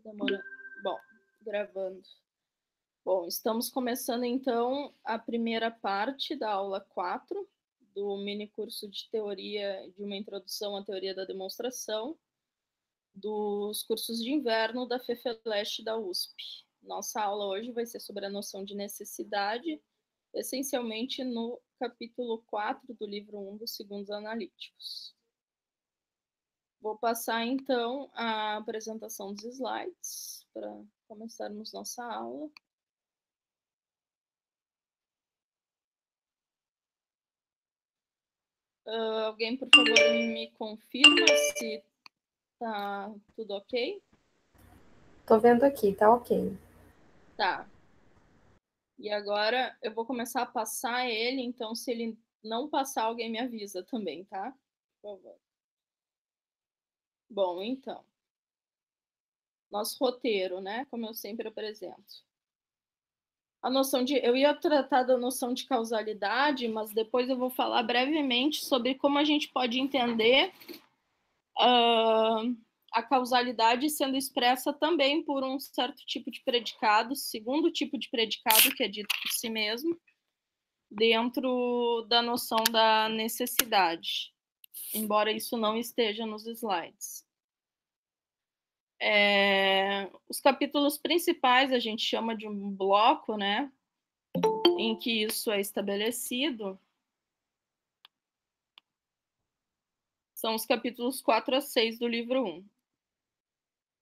Demora. Bom, gravando. Bom, estamos começando então a primeira parte da aula 4 do mini curso de teoria de uma introdução à teoria da demonstração dos cursos de inverno da FEFELESH da USP. Nossa aula hoje vai ser sobre a noção de necessidade, essencialmente no capítulo 4 do livro 1 dos segundos analíticos. Vou passar, então, a apresentação dos slides para começarmos nossa aula. Alguém, por favor, me confirma se tá tudo ok? Tô vendo aqui, tá ok. Tá. E agora eu vou começar a passar ele, então se ele não passar, alguém me avisa também, tá? Por favor. Bom, então. Nosso roteiro, né? Como eu sempre apresento. A noção de... Eu ia tratar da noção de causalidade, mas depois eu vou falar brevemente sobre como a gente pode entender a causalidade sendo expressa também por um certo tipo de predicado, segundo tipo de predicado, que é dito por si mesmo, dentro da noção da necessidade, embora isso não esteja nos slides. Os capítulos principais a gente chama de um bloco, né, em que isso é estabelecido, são os capítulos 4 a 6 do livro 1.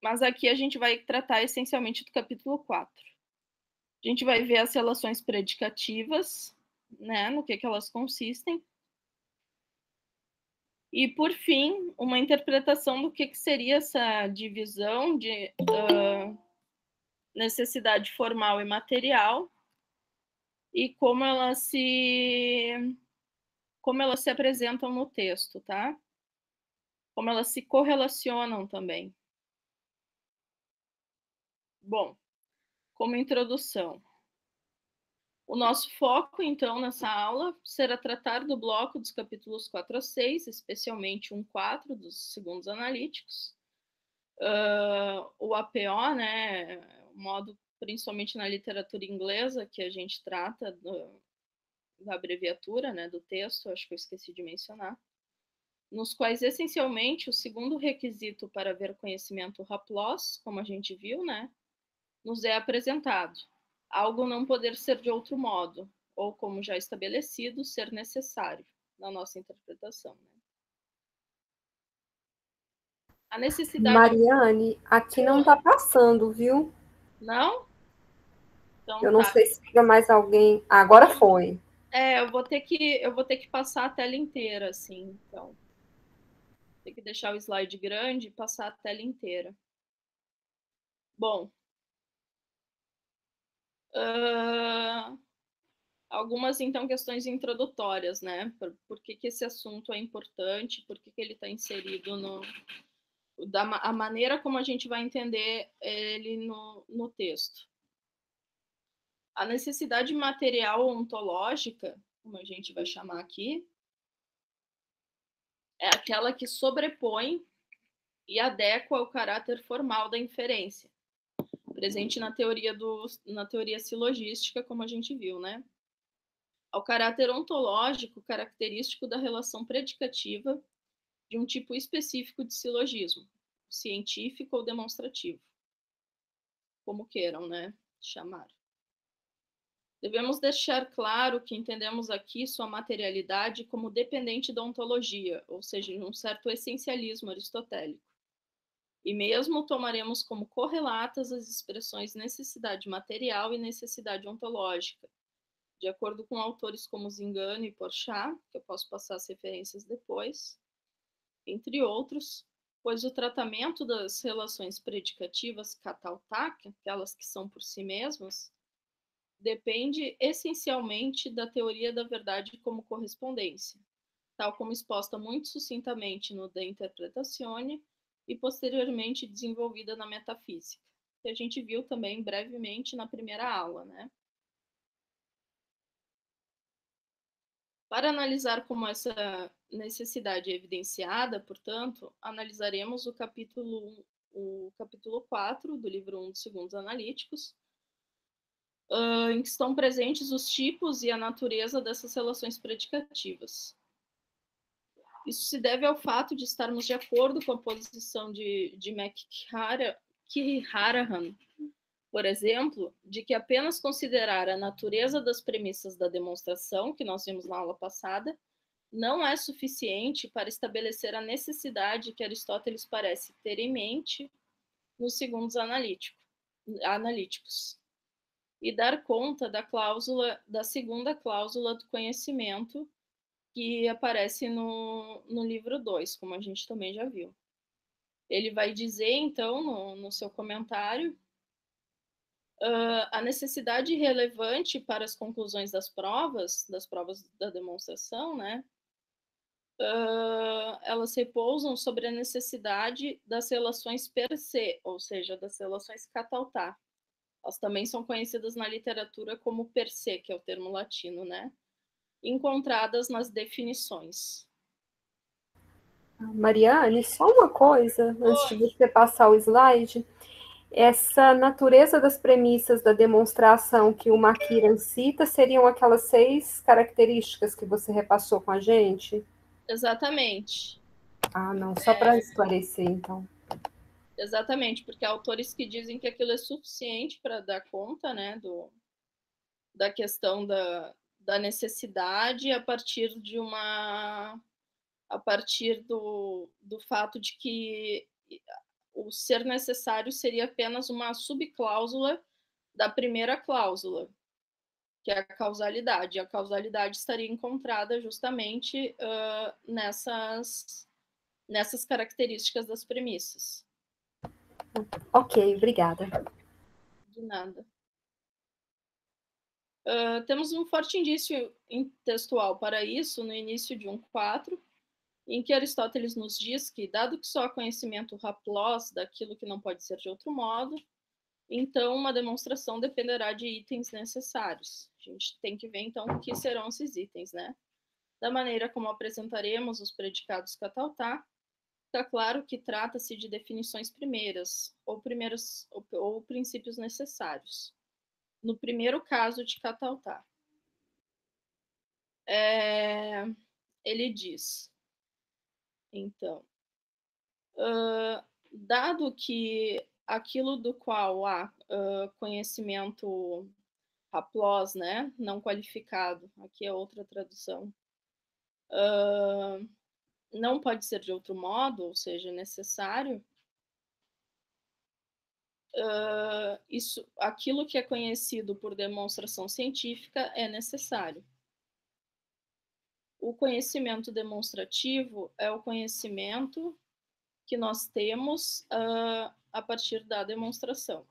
Mas aqui a gente vai tratar essencialmente do capítulo 4. A gente vai ver as relações predicativas, né, no que elas consistem. E, por fim, uma interpretação do que seria essa divisão de necessidade formal e material e como elas se apresentam no texto, tá? Como elas se correlacionam também. Bom, como introdução, o nosso foco, então, nessa aula será tratar do bloco dos capítulos 4 a 6, especialmente 1-4 dos segundos analíticos. O APO, né, o modo, principalmente na literatura inglesa, que a gente trata da abreviatura, né, do texto, acho que eu esqueci de mencionar, nos quais, essencialmente, o segundo requisito para haver conhecimento Laplace, como a gente viu, né, nos é apresentado. Algo não poder ser de outro modo, ou, como já estabelecido, ser necessário na nossa interpretação. Né? A necessidade... Mariane, aqui não tá passando, viu? Não? Então Eu não tá. sei se tiver mais alguém. Agora foi. Eu vou ter que passar a tela inteira, assim, então. Tem que deixar o slide grande e passar a tela inteira. Bom. Algumas, então, questões introdutórias, né? Por que esse assunto é importante, por que ele está inserido a maneira como a gente vai entender ele no texto. A necessidade material ontológica, como a gente vai chamar aqui, é aquela que sobrepõe e adequa ao caráter formal da inferência, presente na teoria silogística, como a gente viu, né? Ao caráter ontológico característico da relação predicativa de um tipo específico de silogismo, científico ou demonstrativo, como queiram, né, chamar. Devemos deixar claro que entendemos aqui sua materialidade como dependente da ontologia, ou seja, de um certo essencialismo aristotélico. E mesmo tomaremos como correlatas as expressões necessidade material e necessidade ontológica, de acordo com autores como Zingano e Porchat, que eu posso passar as referências depois, entre outros, pois o tratamento das relações predicativas kata-utaka, aquelas que são por si mesmas, depende essencialmente da teoria da verdade como correspondência, tal como exposta muito sucintamente no De Interpretatione e posteriormente desenvolvida na metafísica, que a gente viu também brevemente na primeira aula, né? Para analisar como essa necessidade é evidenciada, portanto, analisaremos o capítulo o capítulo 4 do livro 1 dos segundos analíticos, em que estão presentes os tipos e a natureza dessas relações predicativas. Isso se deve ao fato de estarmos de acordo com a posição de McCarrahan, por exemplo, de que apenas considerar a natureza das premissas da demonstração, que nós vimos na aula passada, não é suficiente para estabelecer a necessidade que Aristóteles parece ter em mente nos segundos analíticos, e dar conta da segunda cláusula do conhecimento, que aparece no livro 2, como a gente também já viu. Ele vai dizer, então, no seu comentário, a necessidade relevante para as conclusões das provas da demonstração, né? Elas repousam sobre a necessidade das relações per se, ou seja, das relações cataltá. Elas também são conhecidas na literatura como per se, que é o termo latino, né? Encontradas nas definições. Mariane, só uma coisa, antes de você passar o slide. Essa natureza das premissas da demonstração que o Maquiran cita seriam aquelas 6 características que você repassou com a gente? Exatamente. Ah, não, só para esclarecer, então. Exatamente, porque há autores que dizem que aquilo é suficiente para dar conta, né, da questão da necessidade a partir do fato de que o ser necessário seria apenas uma subcláusula da primeira cláusula, que é a causalidade. A causalidade estaria encontrada justamente nessas características das premissas. Ok, obrigada. De nada. Temos um forte indício textual para isso no início de 1.4, em que Aristóteles nos diz que, dado que só há conhecimento haplós daquilo que não pode ser de outro modo, então uma demonstração dependerá de itens necessários. A gente tem que ver, então, o que serão esses itens, né? Da maneira como apresentaremos os predicados cataltá, está claro que trata-se de definições primeiras, ou princípios necessários. No primeiro caso de cataltá, ele diz, então, dado que aquilo do qual há conhecimento haplós, né, não qualificado, aqui é outra tradução, não pode ser de outro modo, ou seja, necessário, aquilo que é conhecido por demonstração científica é necessário. O conhecimento demonstrativo é o conhecimento que nós temos a partir da demonstração.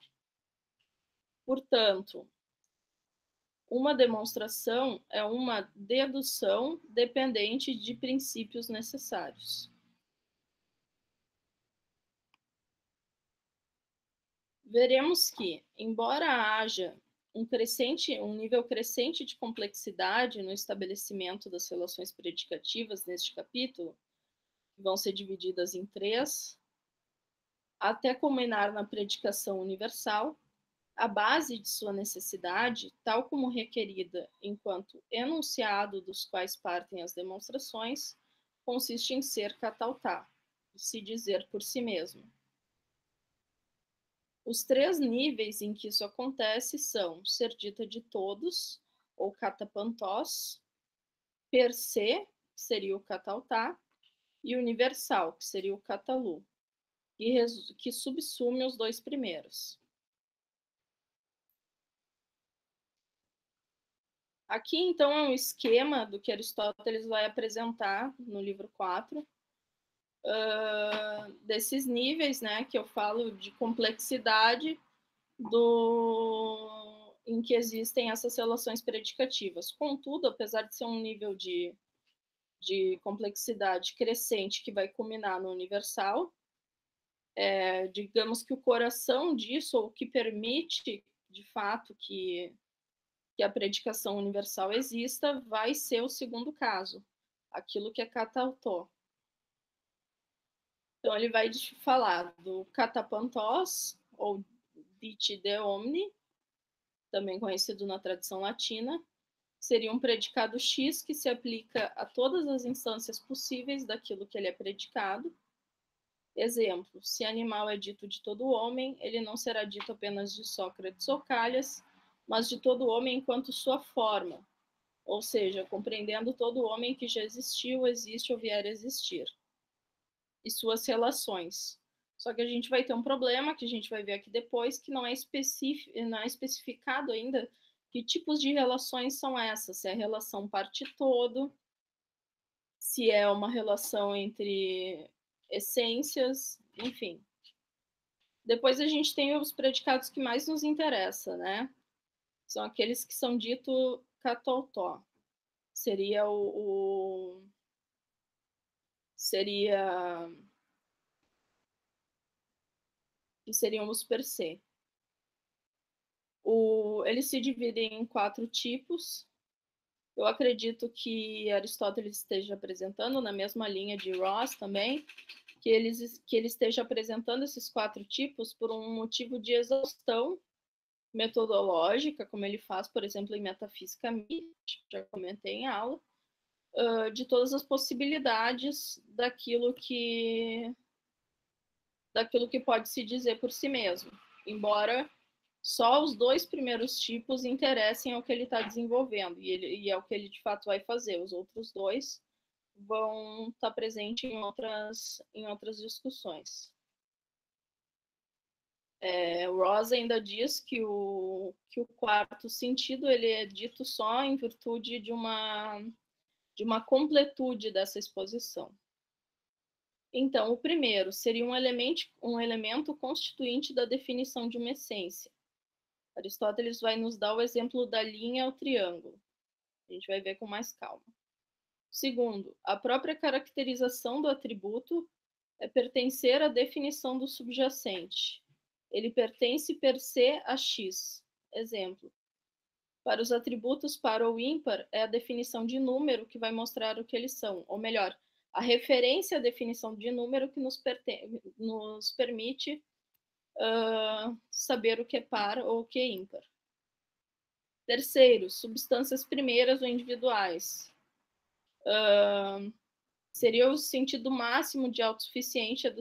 Portanto, uma demonstração é uma dedução dependente de princípios necessários. Veremos que, embora haja um nível crescente de complexidade no estabelecimento das relações predicativas neste capítulo, que vão ser divididas em 3, até culminar na predicação universal, a base de sua necessidade, tal como requerida enquanto enunciado dos quais partem as demonstrações, consiste em ser cataltá, se dizer por si mesmo. Os 3 níveis em que isso acontece são ser dita de todos, ou catapantós, per se, que seria o cataltá, e universal, que seria o catalu, que subsume os 2 primeiros. Aqui, então, é um esquema do que Aristóteles vai apresentar no livro 4, desses níveis, né, que eu falo de complexidade em que existem essas relações predicativas. Contudo, apesar de ser um nível de complexidade crescente que vai culminar no universal, digamos que o coração disso, ou o que permite, de fato, que a predicação universal exista, vai ser o segundo caso, aquilo que é cataltó. Então, ele vai falar do catapantós, ou dite de omni, também conhecido na tradição latina, seria um predicado X que se aplica a todas as instâncias possíveis daquilo que ele é predicado. Exemplo, se animal é dito de todo homem, ele não será dito apenas de Sócrates ou Calhas, mas de todo homem enquanto sua forma, ou seja, compreendendo todo homem que já existiu, existe ou vier a existir, e suas relações. Só que a gente vai ter um problema, que a gente vai ver aqui depois, que não é especificado ainda que tipos de relações são essas, se é relação parte-todo, se é uma relação entre essências, enfim. Depois a gente tem os predicados que mais nos interessam, né? São aqueles que são dito katoltó. Seria que seriam os per se. Eles se dividem em 4 tipos. Eu acredito que Aristóteles esteja apresentando, na mesma linha de Ross também, que ele esteja apresentando esses 4 tipos por um motivo de exaustão metodológica, como ele faz, por exemplo, em Metafísica Mística, já comentei em aula, de todas as possibilidades daquilo que pode se dizer por si mesmo, embora só os 2 primeiros tipos interessem ao que ele está desenvolvendo, e é o que ele de fato vai fazer. Os outros 2 vão estar presentes em outras discussões. O Ross ainda diz que o 4º sentido ele é dito só em virtude de uma completude dessa exposição. Então, o primeiro seria um elemento constituinte da definição de uma essência. Aristóteles vai nos dar o exemplo da linha ao triângulo. A gente vai ver com mais calma. Segundo, a própria caracterização do atributo é pertencer à definição do subjacente. Ele pertence per se a X. Exemplo. Para os atributos par ou ímpar, é a definição de número que vai mostrar o que eles são. Ou melhor, a referência à definição de número que nos permite saber o que é par ou o que é ímpar. Terceiro, substâncias primeiras ou individuais. Seria o sentido máximo de autossuficiência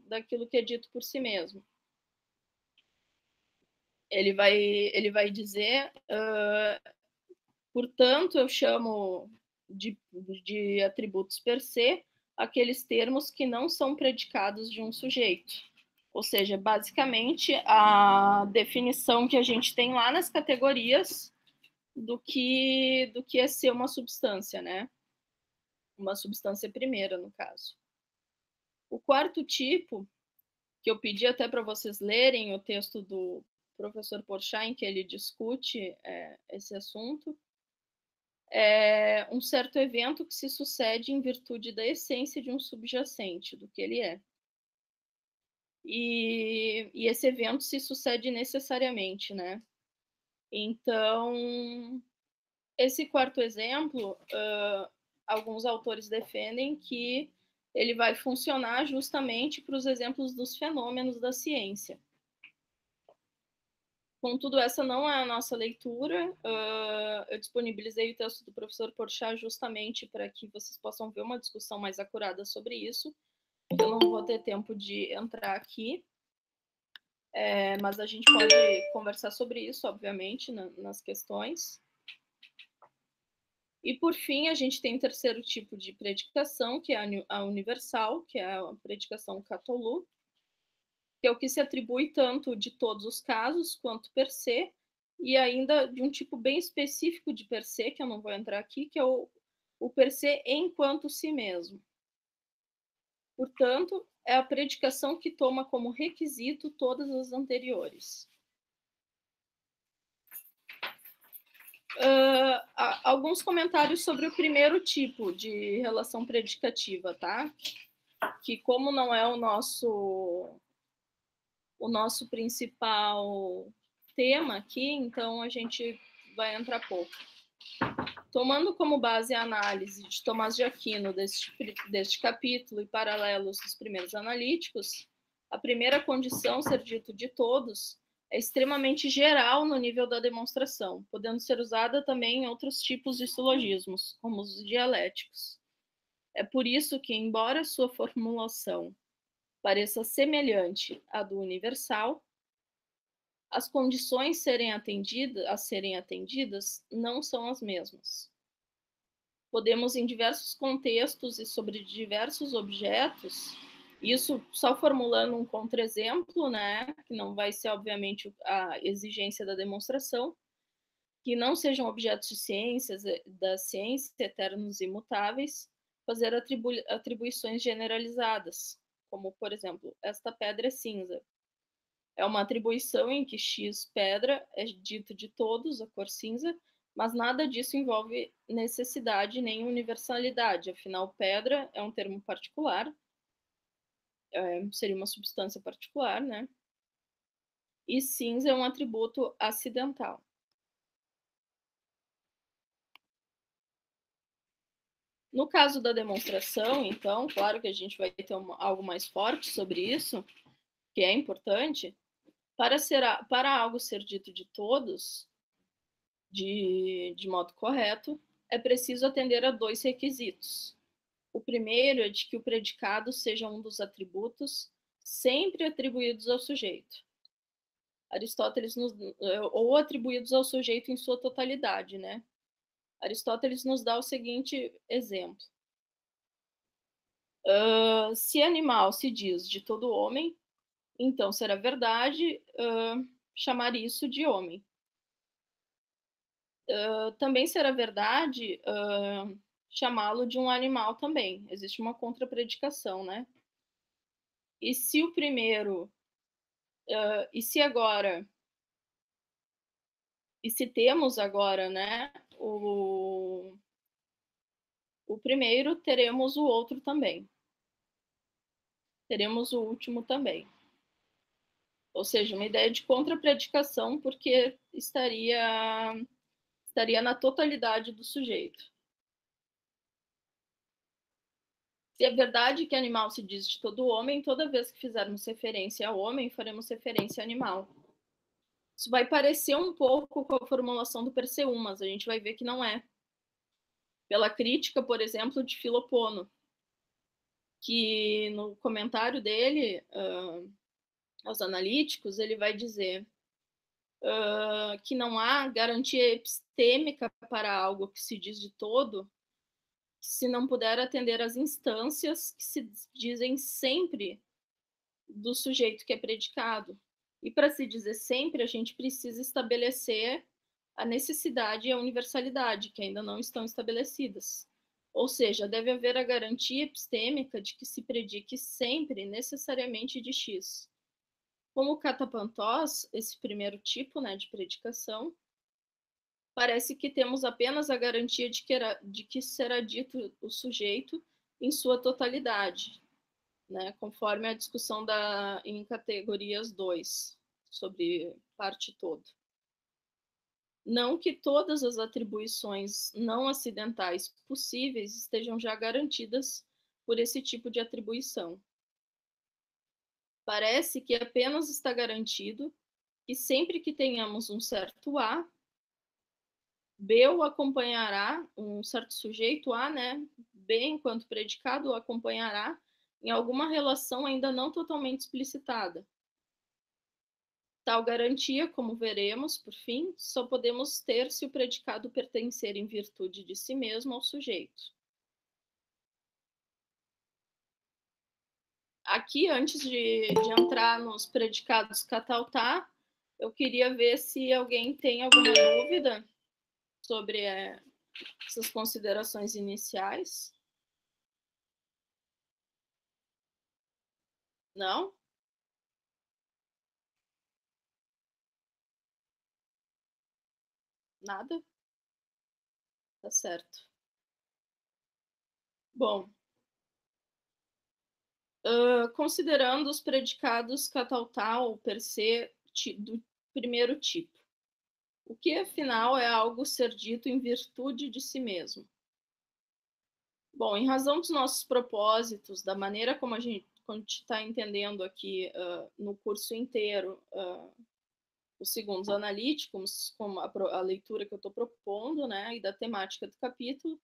daquilo que é dito por si mesmo. Ele vai dizer, portanto, eu chamo de atributos per se aqueles termos que não são predicados de um sujeito. Ou seja, basicamente, a definição que a gente tem lá nas categorias do que é ser uma substância, né? Uma substância primeira, no caso. O 4º tipo, que eu pedi até para vocês lerem o texto do professor Porchat, em que ele discute esse assunto, é um certo evento que se sucede em virtude da essência de um subjacente, do que ele é. E esse evento se sucede necessariamente, né? Então, esse 4º exemplo, alguns autores defendem que ele vai funcionar justamente para os exemplos dos fenômenos da ciência. Contudo, essa não é a nossa leitura. Eu disponibilizei o texto do professor Porchat justamente para que vocês possam ver uma discussão mais acurada sobre isso. Eu não vou ter tempo de entrar aqui, mas a gente pode conversar sobre isso, obviamente, nas questões. E, por fim, a gente tem o 3º tipo de predicação, que é a universal, que é a predicação katolu, que é o que se atribui tanto de todos os casos quanto per se, e ainda de um tipo bem específico de per se, que eu não vou entrar aqui, que é o per se enquanto si mesmo. Portanto, é a predicação que toma como requisito todas as anteriores. Alguns comentários sobre o 1º tipo de relação predicativa, tá? Que como não é o nosso principal tema aqui, então a gente vai entrar pouco. Tomando como base a análise de Tomás de Aquino deste capítulo e paralelos dos primeiros analíticos, a primeira condição, ser dito de todos, é extremamente geral no nível da demonstração, podendo ser usada também em outros tipos de silogismos, como os dialéticos. É por isso que, embora sua formulação pareça semelhante à do universal, as condições a serem atendidas não são as mesmas. Podemos, em diversos contextos e sobre diversos objetos, isso só formulando um contra-exemplo, né, que não vai ser, obviamente, a exigência da demonstração, que não sejam objetos de ciências, da ciência, eternos e imutáveis, fazer atribuições generalizadas, como, por exemplo, esta pedra é cinza. É uma atribuição em que X pedra é dito de todos, a cor cinza, mas nada disso envolve necessidade nem universalidade. Afinal, pedra é um termo particular, seria uma substância particular, né? E cinza é um atributo acidental. No caso da demonstração, então, claro que a gente vai ter algo mais forte sobre isso, que é importante. Para algo ser dito de todos, de modo correto, é preciso atender a 2 requisitos. O primeiro é de que o predicado seja um dos atributos sempre atribuídos ao sujeito. Aristóteles ou atribuídos ao sujeito em sua totalidade, né? Aristóteles nos dá o seguinte exemplo. Se animal se diz de todo homem, então será verdade chamar isso de homem. Também será verdade chamá-lo de um animal também. Existe uma contrapredicação, né? E se o primeiro, e se temos agora, né, o primeiro, teremos o outro também. Teremos o último também. Ou seja, uma ideia de contrapredicação, porque estaria na totalidade do sujeito. Se é verdade que animal se diz de todo homem, toda vez que fizermos referência ao homem, faremos referência a animal. Isso vai parecer um pouco com a formulação do Perseum, mas a gente vai ver que não é. Pela crítica, por exemplo, de Filopono, que no comentário dele aos analíticos, ele vai dizer que não há garantia epistêmica para algo que se diz de todo, se não puder atender às instâncias que se dizem sempre do sujeito que é predicado. E para se dizer sempre, a gente precisa estabelecer a necessidade e a universalidade, que ainda não estão estabelecidas. Ou seja, deve haver a garantia epistêmica de que se predique sempre, necessariamente, de X. Como catapantós, esse primeiro tipo, né, de predicação, parece que temos apenas a garantia de que será dito o sujeito em sua totalidade, né, conforme a discussão em categorias 2, sobre parte todo. Não que todas as atribuições não acidentais possíveis estejam já garantidas por esse tipo de atribuição. Parece que apenas está garantido que sempre que tenhamos um certo A, B o acompanhará, um certo sujeito A, né? B, enquanto predicado, o acompanhará em alguma relação ainda não totalmente explicitada. Tal garantia, como veremos, por fim, só podemos ter se o predicado pertencer em virtude de si mesmo ao sujeito. Aqui, antes de entrar nos predicados cataltar, eu queria ver se alguém tem alguma dúvida sobre essas considerações iniciais. Não? Nada? Tá certo. Bom, considerando os predicados cataltar ou per se do primeiro tipo. O que, afinal, é algo ser dito em virtude de si mesmo? Bom, em razão dos nossos propósitos, da maneira como a gente está entendendo aqui no curso inteiro os segundos analíticos, como a leitura que eu estou propondo, né, e da temática do capítulo,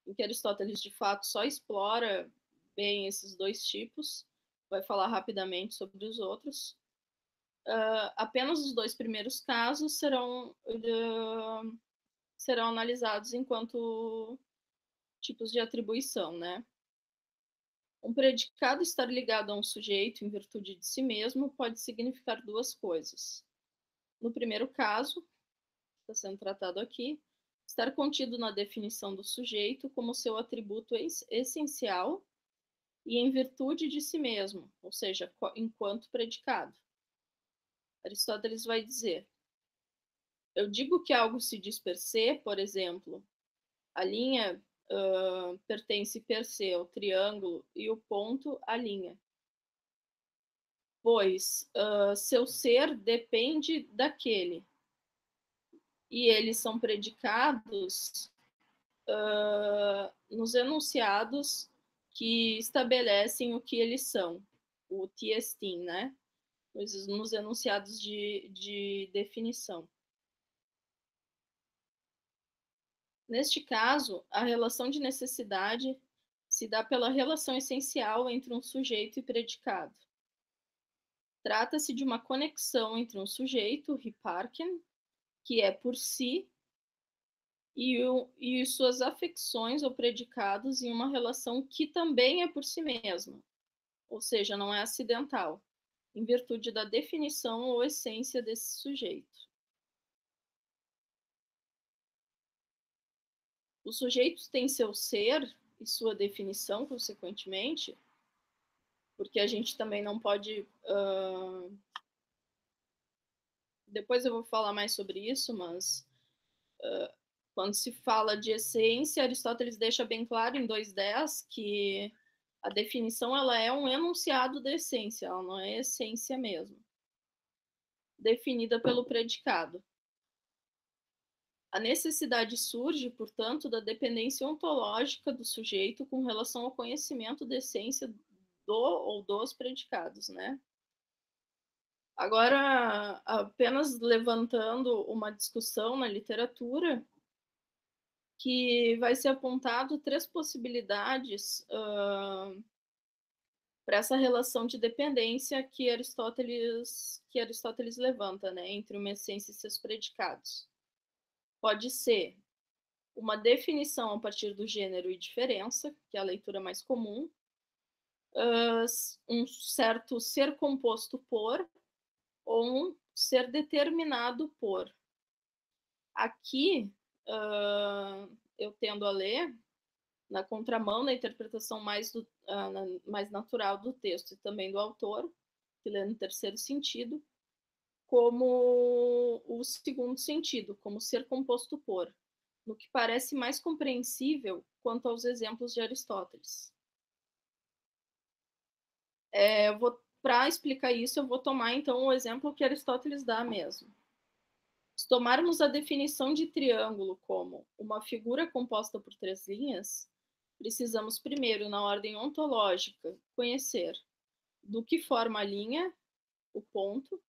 em que Aristóteles, de fato, só explora bem esses dois tipos, vai falar rapidamente sobre os outros. Apenas os dois primeiros casos serão analisados enquanto tipos de atribuição, né? Um predicado estar ligado a um sujeito em virtude de si mesmo pode significar duas coisas. No primeiro caso, que está sendo tratado aqui, estar contido na definição do sujeito como seu atributo essencial e em virtude de si mesmo, ou seja, enquanto predicado. Aristóteles vai dizer: eu digo que algo se diz per se, por exemplo, a linha pertence per se ao triângulo e o ponto à linha, pois seu ser depende daquele, e eles são predicados nos enunciados que estabelecem o que eles são, o tiestin, né? Nos enunciados de definição. Neste caso, a relação de necessidade se dá pela relação essencial entre um sujeito e predicado. Trata-se de uma conexão entre um sujeito, Hyparchen, que é por si, e suas afecções ou predicados em uma relação que também é por si mesma, ou seja, não é acidental, em virtude da definição ou essência desse sujeito. Os sujeitos têm seu ser e sua definição, consequentemente, porque a gente também não pode... Depois eu vou falar mais sobre isso, mas quando se fala de essência, Aristóteles deixa bem claro em 2.10 que a definição ela é um enunciado da essência, ela não é essência mesmo, definida pelo predicado. A necessidade surge, portanto, da dependência ontológica do sujeito com relação ao conhecimento da essência do ou dos predicados, né? Agora, apenas levantando uma discussão na literatura, que vai ser apontado 3 possibilidades para essa relação de dependência que Aristóteles levanta, né, entre uma essência e seus predicados. Pode ser uma definição a partir do gênero e diferença, que é a leitura mais comum, um certo ser composto por, ou um ser determinado por. Aqui, eu tendo a ler, na contramão da interpretação mais natural do texto e também do autor, que lê no terceiro sentido, como o segundo sentido, como ser composto por, no que parece mais compreensível quanto aos exemplos de Aristóteles. Para explicar isso, eu vou tomar então o exemplo que Aristóteles dá mesmo. Se tomarmos a definição de triângulo como uma figura composta por 3 linhas, precisamos primeiro, na ordem ontológica, conhecer do que forma a linha, o ponto,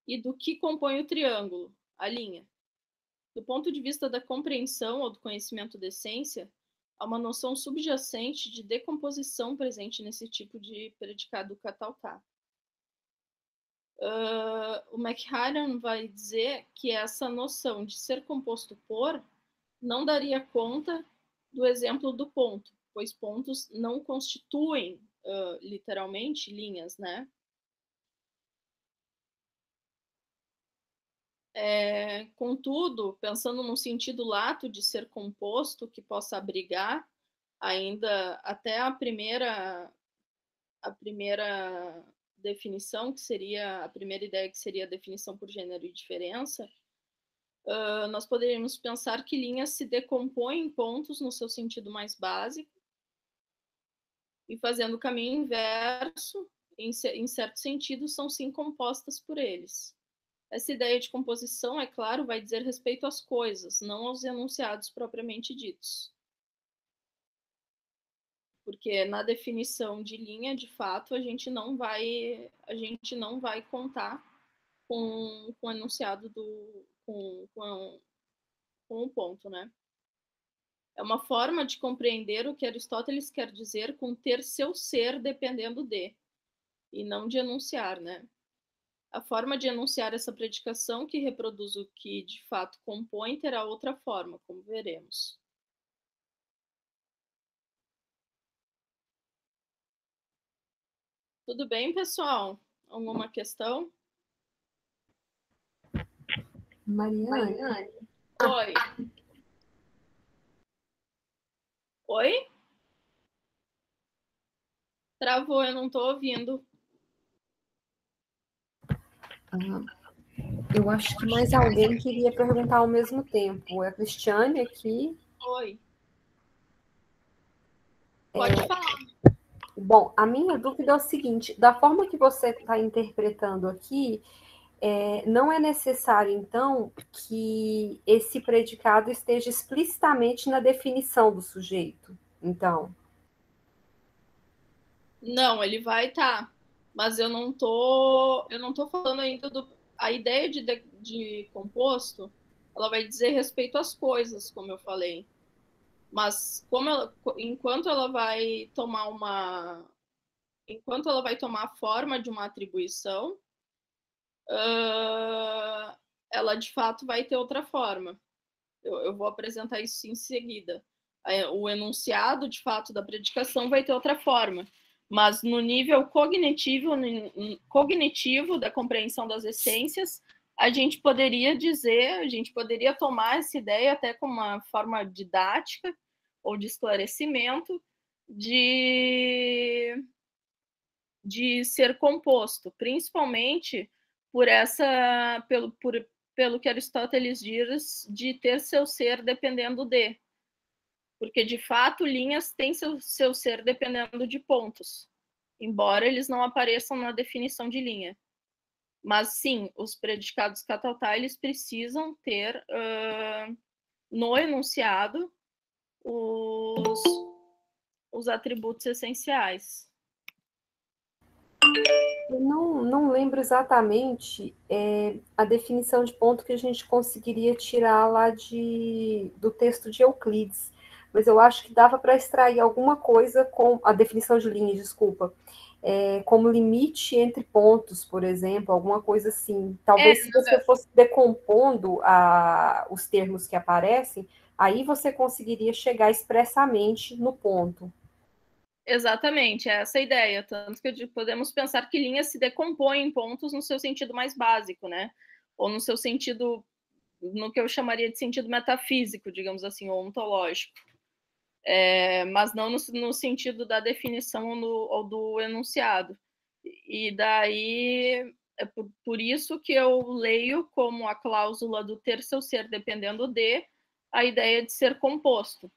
e do que compõe o triângulo, a linha. Do ponto de vista da compreensão ou do conhecimento da essência, há uma noção subjacente de decomposição presente nesse tipo de predicado cataltar. O McHarren vai dizer que essa noção de ser composto por não daria conta do exemplo do ponto, pois pontos não constituem literalmente linhas, né? Contudo, pensando no sentido lato de ser composto, que possa abrigar ainda até a primeira definição, que seria a primeira ideia, que seria a definição por gênero e diferença, nós poderíamos pensar que linhas se decompõem em pontos no seu sentido mais básico, e fazendo o caminho inverso, em certo sentido, são sim compostas por eles. Essa ideia de composição, é claro, vai dizer respeito às coisas, não aos enunciados propriamente ditos. Porque na definição de linha, de fato, a gente não vai contar com o enunciado com o ponto, né? É uma forma de compreender o que Aristóteles quer dizer com ter seu ser dependendo de, e não de enunciar, né? A forma de enunciar essa predicação que reproduz o que de fato compõe terá outra forma, como veremos. Tudo bem, pessoal? Alguma questão? Mariane. Oi. Oi? Travou, eu não estou ouvindo. Eu acho que mais alguém queria perguntar ao mesmo tempo. É a Cristiane aqui. Oi. Pode falar. Bom, a minha dúvida é o seguinte: da forma que você está interpretando aqui, não é necessário, então, que esse predicado esteja explicitamente na definição do sujeito. Então. Não, ele vai estar. Mas eu não tô falando ainda a ideia de composto, ela vai dizer respeito às coisas, como eu falei. Mas enquanto ela vai tomar a forma de uma atribuição, ela de fato vai ter outra forma. Eu vou apresentar isso em seguida. O enunciado, de fato, da predicação vai ter outra forma. Mas no nível cognitivo da compreensão das essências, a gente poderia tomar essa ideia até como uma forma didática ou de esclarecimento de ser composto, principalmente pelo que Aristóteles diz de ter seu ser dependendo de. Porque, de fato, linhas têm seu ser dependendo de pontos, embora eles não apareçam na definição de linha. Mas, sim, os predicados cataltá, eles precisam ter no enunciado os atributos essenciais. Eu não lembro exatamente a definição de ponto que a gente conseguiria tirar lá do texto de Euclides, mas eu acho que dava para extrair alguma coisa com a definição de linha, desculpa, como limite entre pontos, por exemplo, alguma coisa assim. Talvez se você fosse decompondo os termos que aparecem, aí você conseguiria chegar expressamente no ponto. Exatamente, é essa a ideia. Tanto que podemos pensar que linhas se decompõem em pontos no seu sentido mais básico, né? Ou no seu sentido, no que eu chamaria de sentido metafísico, digamos assim, ou ontológico. Mas não no sentido da definição ou do enunciado. E daí, é por isso que eu leio como a cláusula do ter seu ser dependendo de a ideia de ser composto.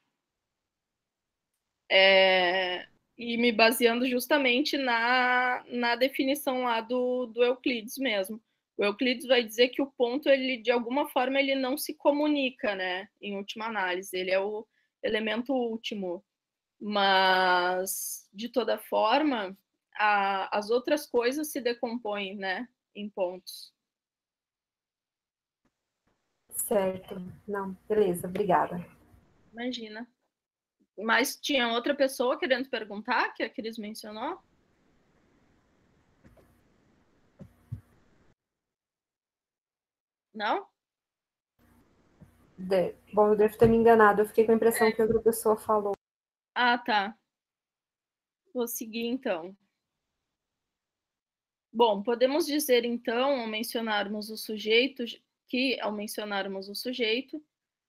E me baseando justamente na definição lá do Euclides mesmo. O Euclides vai dizer que o ponto, ele de alguma forma, ele não se comunica, né? Em última análise, ele é o elemento último. Mas, de toda forma, as outras coisas se decompõem, né? Em pontos. Certo. Não, beleza, obrigada. Imagina. Mas tinha outra pessoa querendo perguntar, que a Cris mencionou? Não? Bom, eu devo ter me enganado. Eu fiquei com a impressão que outra pessoa falou. Ah, tá. Vou seguir, então. Bom, podemos dizer, então, ao mencionarmos o sujeito,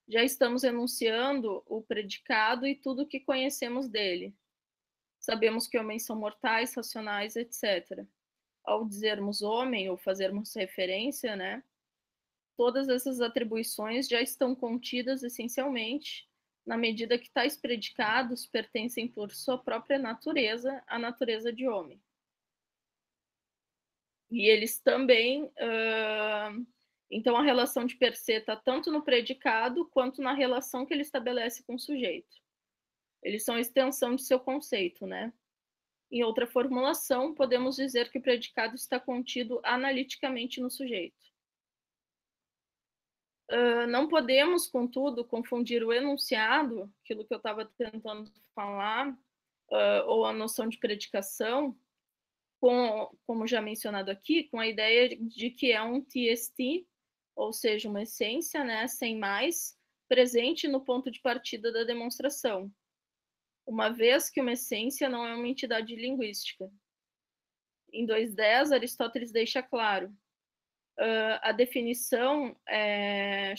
já estamos enunciando o predicado e tudo o que conhecemos dele. Sabemos que homens são mortais, racionais, etc. Ao dizermos homem ou fazermos referência, né, todas essas atribuições já estão contidas essencialmente na medida que tais predicados pertencem por sua própria natureza à natureza de homem. E eles também Então, a relação de per se está tanto no predicado quanto na relação que ele estabelece com o sujeito. Eles são extensão de seu conceito, né? Em outra formulação, podemos dizer que o predicado está contido analiticamente no sujeito. Não podemos, contudo, confundir o enunciado, aquilo que eu estava tentando falar, ou a noção de predicação, como já mencionado aqui, com a ideia de que é um TST, ou seja, uma essência, né, sem mais, presente no ponto de partida da demonstração, uma vez que uma essência não é uma entidade linguística. Em 2.10, Aristóteles deixa claro, a definição é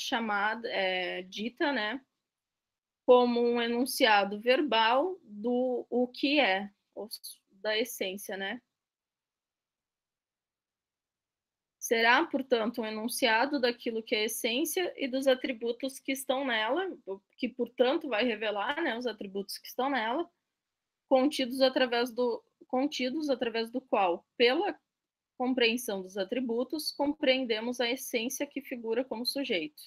dita, né, como um enunciado verbal do o que é, da essência, né? Será, portanto, um enunciado daquilo que é a essência e dos atributos que estão nela, que, portanto, vai revelar, né, os atributos que estão nela, contidos através do qual, pela compreensão dos atributos, compreendemos a essência que figura como sujeito.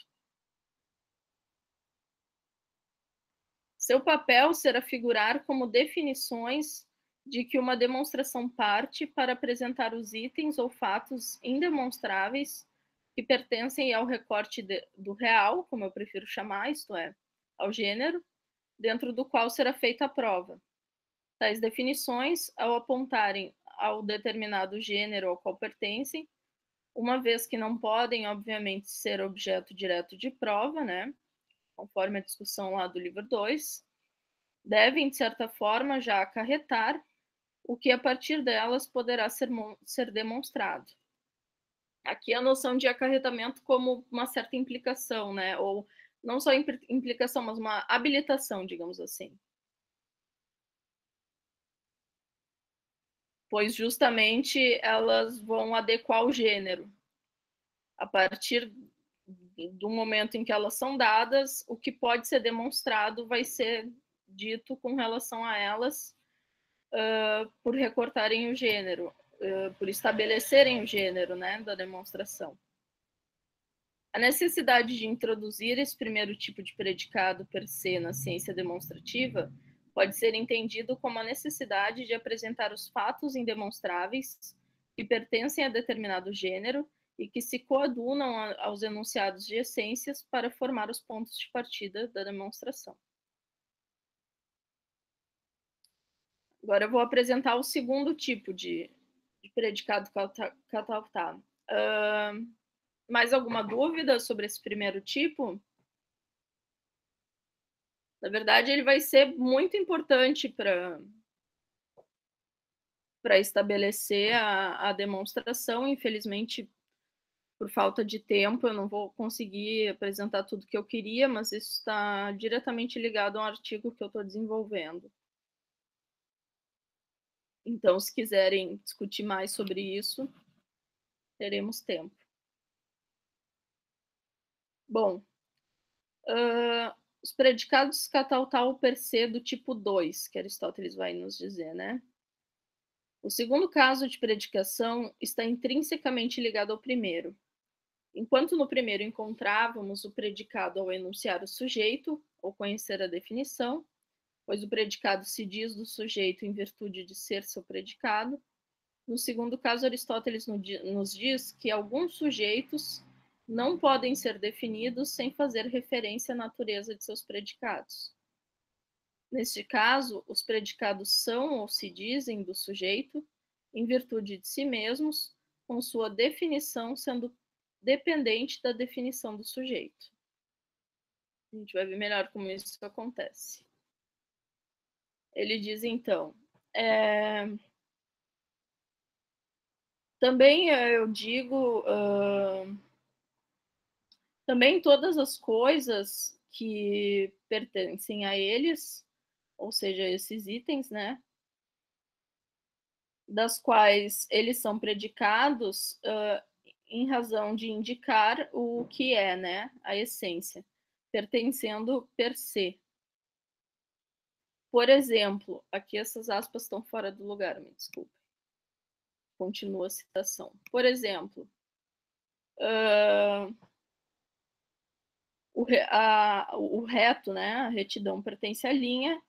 Seu papel será figurar como definições de que uma demonstração parte para apresentar os itens ou fatos indemonstráveis que pertencem ao recorte do real, como eu prefiro chamar, isto é, ao gênero, dentro do qual será feita a prova. Tais definições, ao apontarem ao determinado gênero ao qual pertencem, uma vez que não podem, obviamente, ser objeto direto de prova, né, conforme a discussão lá do livro 2, devem, de certa forma, já acarretar o que a partir delas poderá ser demonstrado. Aqui a noção de acarretamento como uma certa implicação, né? Ou não só implicação, mas uma habilitação, digamos assim. Pois justamente elas vão adequar o gênero. A partir do momento em que elas são dadas, o que pode ser demonstrado vai ser dito com relação a elas, por recortarem o gênero, por estabelecerem o gênero, né, da demonstração. A necessidade de introduzir esse primeiro tipo de predicado per se na ciência demonstrativa pode ser entendido como a necessidade de apresentar os fatos indemonstráveis que pertencem a determinado gênero e que se coadunam aos enunciados de essências para formar os pontos de partida da demonstração. Agora eu vou apresentar o segundo tipo de predicado cataltado. Mais alguma dúvida sobre esse primeiro tipo? Na verdade, ele vai ser muito importante para estabelecer a demonstração. Infelizmente, por falta de tempo, eu não vou conseguir apresentar tudo que eu queria, mas isso está diretamente ligado a um artigo que eu estou desenvolvendo. Então, se quiserem discutir mais sobre isso, teremos tempo. Bom, os predicados cataltal per se do tipo 2, que Aristóteles vai nos dizer, né? O segundo caso de predicação está intrinsecamente ligado ao primeiro. Enquanto no primeiro encontrávamos o predicado ao enunciar o sujeito, ou conhecer a definição, pois o predicado se diz do sujeito em virtude de ser seu predicado, no segundo caso, Aristóteles nos diz que alguns sujeitos não podem ser definidos sem fazer referência à natureza de seus predicados. Neste caso, os predicados são ou se dizem do sujeito em virtude de si mesmos, com sua definição sendo dependente da definição do sujeito. A gente vai ver melhor como isso acontece. Ele diz, então, também eu digo, também todas as coisas que pertencem a eles, ou seja, esses itens, né, das quais eles são predicados em razão de indicar o que é, né, a essência, pertencendo per se. Por exemplo, aqui essas aspas estão fora do lugar, me desculpe. Continua a citação. Por exemplo, o reto, né, a retidão pertence à linha,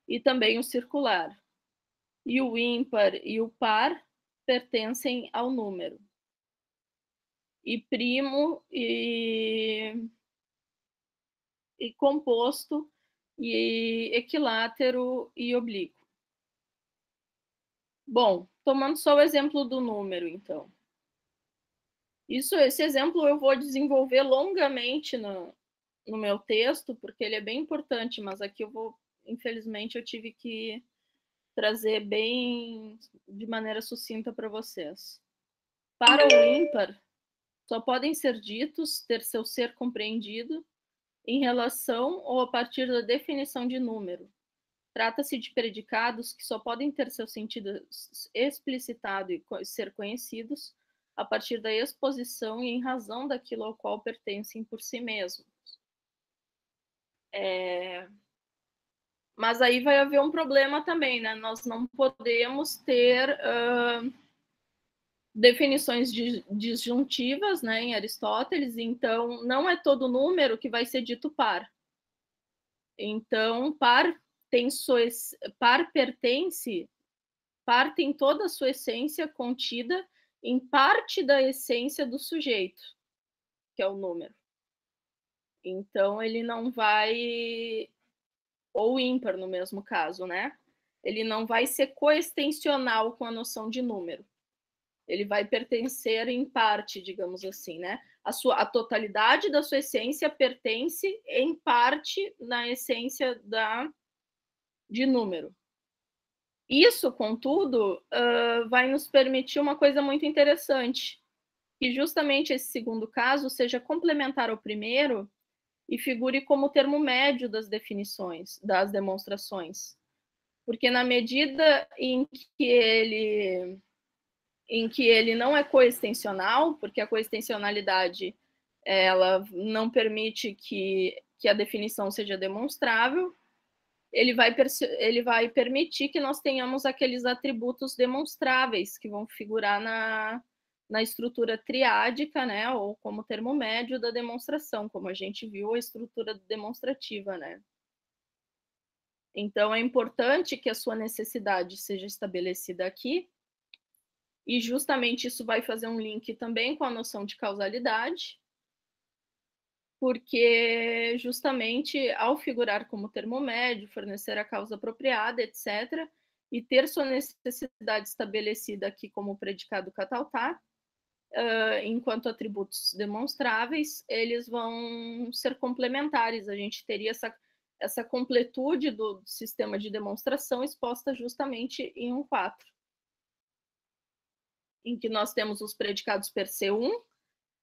e também o circular. E o ímpar e o par pertencem ao número. E primo e composto e equilátero e oblíquo. Bom, tomando só o exemplo do número, então. Esse exemplo eu vou desenvolver longamente no meu texto, porque ele é bem importante, mas aqui infelizmente, eu tive que trazer bem de maneira sucinta para vocês. Para o ímpar, só podem ser ditos, ter seu ser compreendido, em relação ou a partir da definição de número. Trata-se de predicados que só podem ter seu sentido explicitado e ser conhecidos a partir da exposição e em razão daquilo ao qual pertencem por si mesmos. Mas aí vai haver um problema também, né? Nós não podemos ter definições disjuntivas, né, em Aristóteles, então não é todo número que vai ser dito par. Então, par tem toda a sua essência contida em parte da essência do sujeito, que é o número. Então, ele não vai, ou ímpar no mesmo caso, né? Ele não vai ser coextensional com a noção de número. Ele vai pertencer em parte, digamos assim, né? A totalidade da sua essência pertence em parte na essência de número. Isso, contudo, vai nos permitir uma coisa muito interessante, que justamente esse segundo caso seja complementar ao primeiro e figure como termo médio das definições, das demonstrações. Porque na medida em que ele não é coextensional, porque a coextensionalidade ela não permite que a definição seja demonstrável, ele vai permitir que nós tenhamos aqueles atributos demonstráveis que vão figurar na estrutura triádica, né, ou como termo médio da demonstração, como a gente viu a estrutura demonstrativa, né. Então, é importante que a sua necessidade seja estabelecida aqui, e justamente isso vai fazer um link também com a noção de causalidade, porque justamente ao figurar como termo médio, fornecer a causa apropriada, etc., e ter sua necessidade estabelecida aqui como predicado cataltar, enquanto atributos demonstráveis, eles vão ser complementares. A gente teria essa completude do sistema de demonstração exposta justamente em 1.4, em que nós temos os predicados per se 1,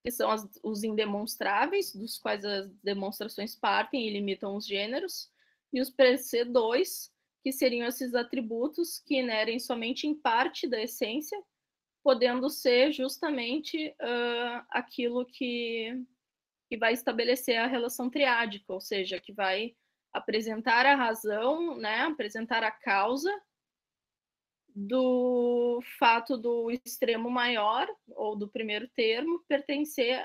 que são os indemonstráveis, dos quais as demonstrações partem e limitam os gêneros, e os per se 2, que seriam esses atributos que inerem somente em parte da essência, podendo ser justamente aquilo que vai estabelecer a relação triádica, ou seja, que vai apresentar a razão, né, apresentar a causa do fato do extremo maior, ou do primeiro termo, pertencer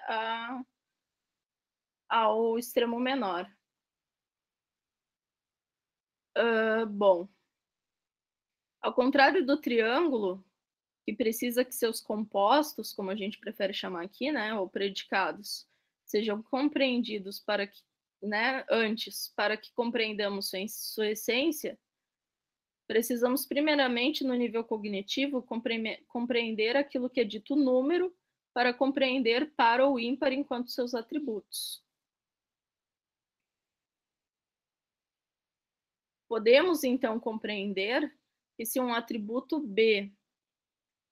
ao extremo menor. Bom, ao contrário do triângulo, que precisa que seus compostos, como a gente prefere chamar aqui, né, ou predicados, sejam compreendidos para que, né, antes, para que compreendamos sua essência, precisamos primeiramente, no nível cognitivo, compreender aquilo que é dito número para compreender par ou ímpar enquanto seus atributos. Podemos, então, compreender que se um atributo B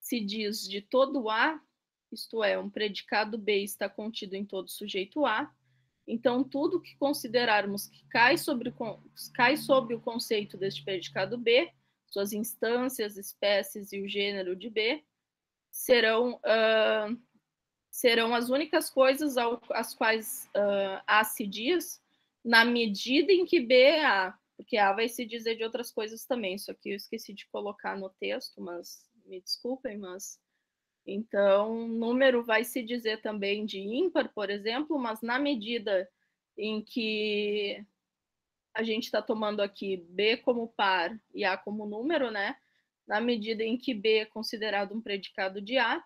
se diz de todo A, isto é, um predicado B está contido em todo sujeito A, então tudo que considerarmos que cai sob o conceito deste predicado B, suas instâncias, espécies e o gênero de B, serão as únicas coisas às quais A se diz, na medida em que B é A, porque A vai se dizer de outras coisas também. Isso aqui eu esqueci de colocar no texto, mas me desculpem, mas Então, número vai se dizer também de ímpar, por exemplo, mas na medida em que a gente está tomando aqui B como par e A como número, né? Na medida em que B é considerado um predicado de A,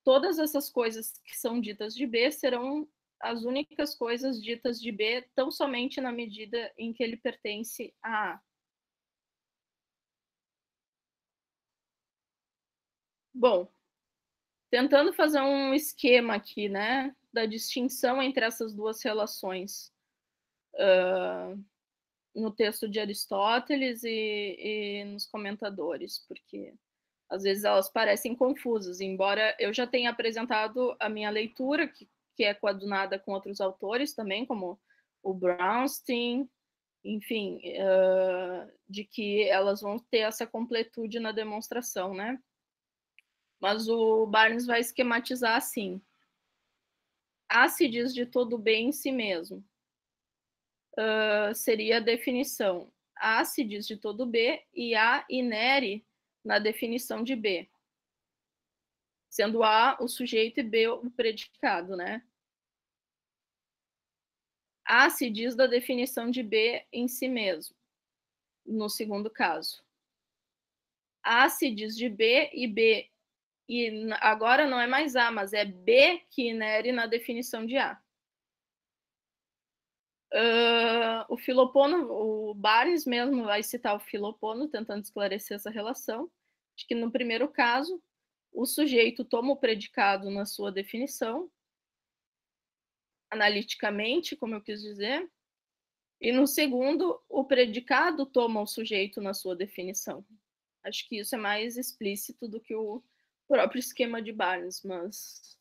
todas essas coisas que são ditas de B serão as únicas coisas ditas de B, tão somente na medida em que ele pertence a A. Bom, tentando fazer um esquema aqui, né, da distinção entre essas duas relações no texto de Aristóteles e nos comentadores, porque às vezes elas parecem confusas, embora eu já tenha apresentado a minha leitura, que é coadunada com outros autores também, como o Brownstein, enfim, de que elas vão ter essa completude na demonstração, né? Mas o Barnes vai esquematizar assim. A se diz de todo bem em si mesmo. Seria a definição. A se diz de todo B e A inere na definição de B. Sendo A o sujeito e B o predicado, né? A se diz da definição de B em si mesmo, no segundo caso. A se diz de B, e agora não é mais A, mas é B que inere na definição de A. O Filopono, o Barnes mesmo vai citar o Filopono, tentando esclarecer essa relação, de que no primeiro caso, o sujeito toma o predicado na sua definição, analiticamente, como eu quis dizer, e no segundo, o predicado toma o sujeito na sua definição. Acho que isso é mais explícito do que o próprio esquema de Barnes, mas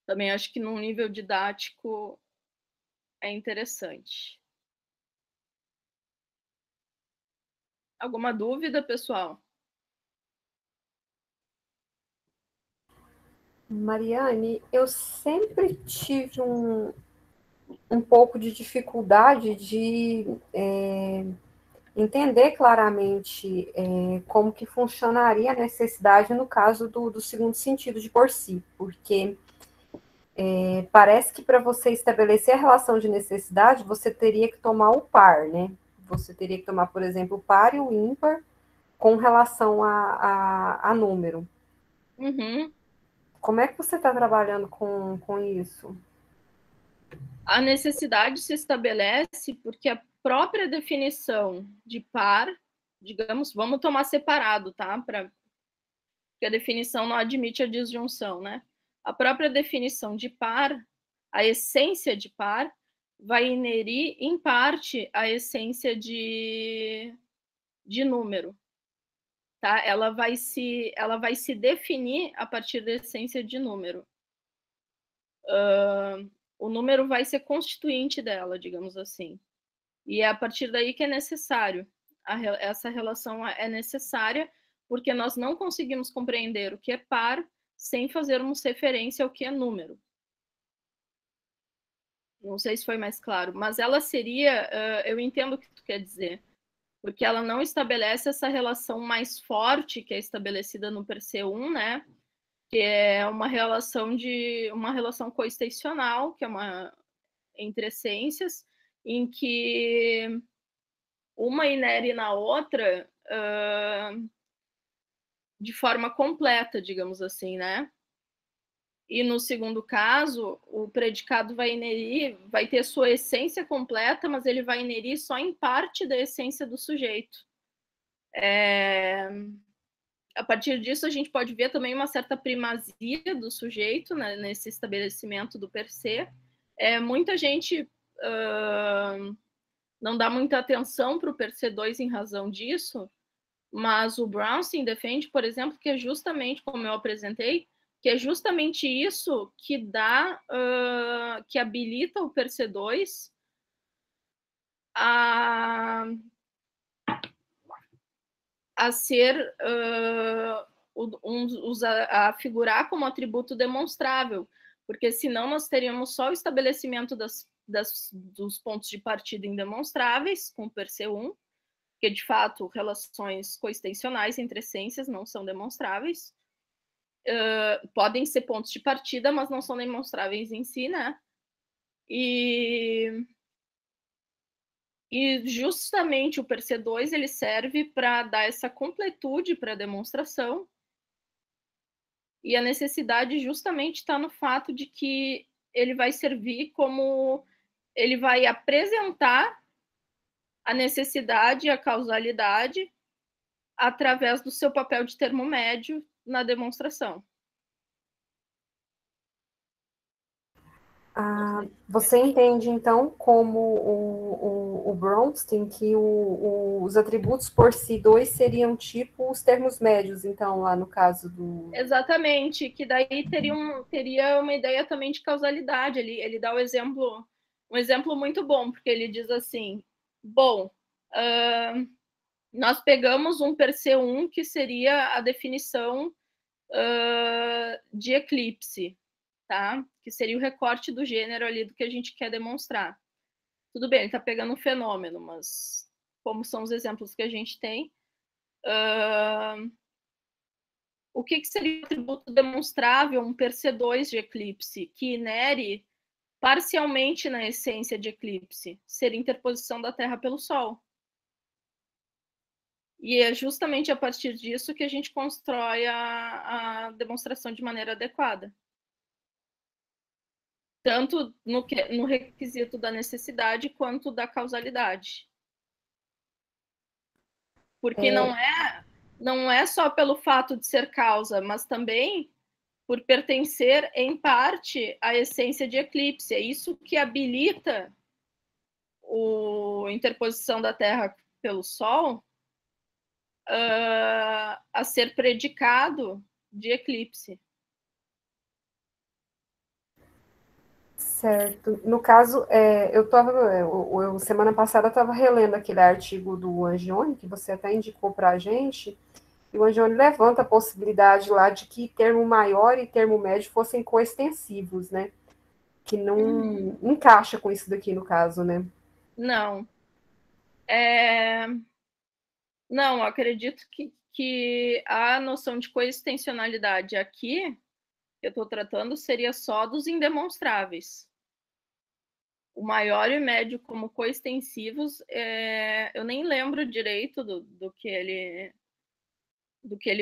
também acho que num nível didático é interessante. Alguma dúvida, pessoal? Mariane, eu sempre tive um pouco de dificuldade de entender claramente como que funcionaria a necessidade no caso do segundo sentido de por si, porque parece que para você estabelecer a relação de necessidade, você teria que tomar o par, né? Você teria que tomar, por exemplo, o par e o ímpar com relação a número. Uhum. Como é que você está trabalhando com isso? A necessidade se estabelece porque a própria definição de par, digamos, vamos tomar separado, tá? Porque a definição não admite a disjunção, né? A própria definição de par, a essência de par, vai inerir, em parte, a essência de número. Tá? Ela vai se definir a partir da essência de número. O número vai ser constituinte dela, digamos assim. E é a partir daí que é necessário. Essa relação é necessária porque nós não conseguimos compreender o que é par sem fazermos referência ao que é número. Não sei se foi mais claro, mas ela seria, eu entendo o que tu quer dizer, porque ela não estabelece essa relação mais forte que é estabelecida no per se 1, né? Que é uma relação coextensional, que é uma entre essências, em que uma inere na outra de forma completa, digamos assim, né? E no segundo caso, o predicado vai inerir, vai ter sua essência completa, mas ele vai inerir só em parte da essência do sujeito. A partir disso, a gente pode ver também uma certa primazia do sujeito, né, nesse estabelecimento do per se. Muita gente não dá muita atenção para o per se 2 em razão disso, mas o Brownstein defende, por exemplo, que é justamente, como eu apresentei, que é justamente isso que dá, que habilita o per se 2 a ser a figurar como atributo demonstrável, porque senão nós teríamos só o estabelecimento dos pontos de partida indemonstráveis com o per se 1, que de fato relações coextensionais entre essências não são demonstráveis, podem ser pontos de partida, mas não são demonstráveis em si, né? E justamente o per C2 ele serve para dar essa completude para a demonstração, e a necessidade justamente está no fato de que ele vai servir como... ele vai apresentar a necessidade e a causalidade através do seu papel de termo médio na demonstração. Você entende, então, como o Bronsted, que os atributos por si dois seriam tipo os termos médios, então, lá no caso do... Exatamente, que daí teria uma ideia também de causalidade. Ele dá um exemplo muito bom, porque ele diz assim, bom, nós pegamos um per C1, que seria a definição de eclipse, tá? Que seria o recorte do gênero ali do que a gente quer demonstrar. Tudo bem, ele está pegando um fenômeno, mas como são os exemplos que a gente tem, o que seria o atributo demonstrável, um per C2 de eclipse, que inere parcialmente na essência de eclipse? Seria a interposição da Terra pelo Sol. E é justamente a partir disso que a gente constrói a demonstração de maneira adequada. Tanto no requisito da necessidade quanto da causalidade. Porque não é só pelo fato de ser causa, mas também por pertencer, em parte, à essência de eclipse. É isso que habilita a interposição da Terra pelo Sol a ser predicado de eclipse. Certo. No caso, semana passada eu estava relendo aquele artigo do Angione, que você até indicou para a gente, e o Angione levanta a possibilidade lá de que termo maior e termo médio fossem coextensivos, né? Que não encaixa com isso daqui no caso, né? Não. Não, acredito que a noção de coextensionalidade aqui, que eu estou tratando, seria só dos indemonstráveis. O maior e o médio como coextensivos, eu nem lembro direito do que ele